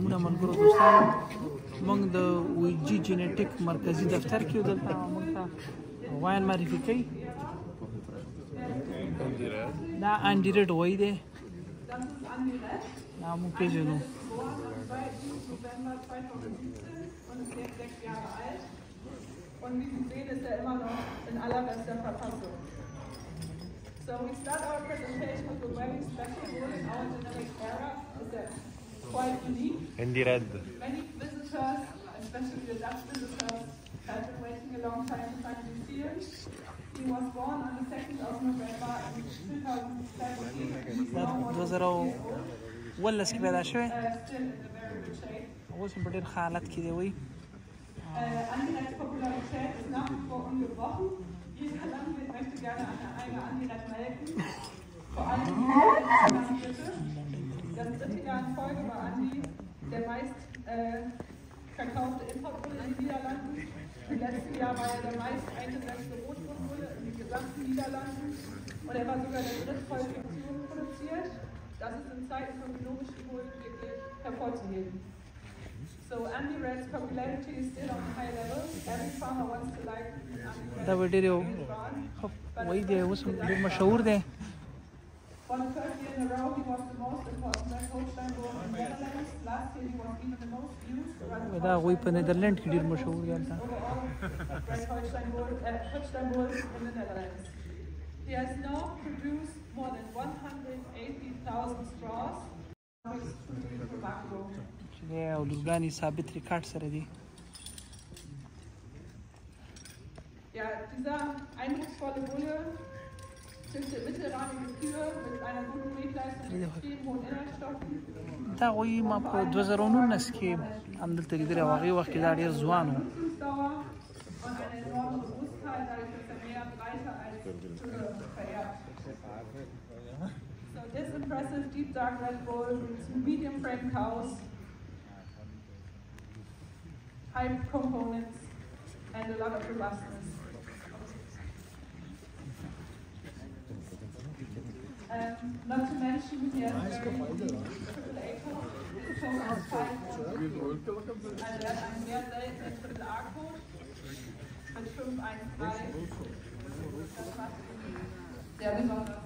موږ ملګرو دوستانو موږ د ویجی جینیټیک مرکزی دفتر کې دلته موږ ته غویا معرفي کوي دا انډی ریډ وای دی دا موږ پیژنو Und wie Sie sehen, ist er immer noch in allerbester Verfassung. So we start our presentation with a very special role in our genetic era. It's quite unique. Andy Red. Many visitors, especially the Dutch visitors, have been waiting a long time to find him here. He was born on the 2nd of November in 2017. ولس کې پیدا شوی Still in a very good shape. اوس په ډېر ښه حالت کې دی وایي Andireds Popularität ist nach wie vor ungebrochen. Jeder Landwirt möchte gerne eine eigene Andired melken. Vor allem die Landwirte. Das dritte Jahr in Folge war Andi der meist verkaufte Importbulle in den Niederlanden. Im letzten Jahr war er der meist eingesetzte Rotwurstbulle in den gesamten Niederlanden. Und er war sogar der drittvollste Tiere produziert. Das ist in Zeiten von biologischen Bullen wirklich hervorzuheben. So Andy Red's popularity is still on a high level. Every farmer wants to like دا به ډېر وایي دی اوس ډېر مشهور دی For the first year in a row, he was the most important red Holstein bull in the Netherlands. Last year, he was even the most used. دا هغوی په نیدرلند کې ډېر مشهور دی هلته Overall, red Holstein bulls in the Netherlands. He has now produced more than 180,000 straws. It's truly remarkable. او لورګانې ثابت ریکارډ سره دي Ja, dieser eindrucksvolle Bulle züchtet mittelrahmige Kühe mit einer guten Milchleistung und extrem hohen Inhaltsstoffen. دا هغوی ما په 2019 کې همدلته لیدلی او هغې وخت کې دا ډېر ځوان و Und eine enorme Robustheit, dadurch ist er mehr breiter als Kühe vererbt. So this impressive deep dark red bull is medium frame cows, high components, and a lot of robustness. Not to mention, he has very triple A code, so it's 5. Also er hat einen sehr seltenen Triple A Code mit 513. Das macht ihn sehr besonders.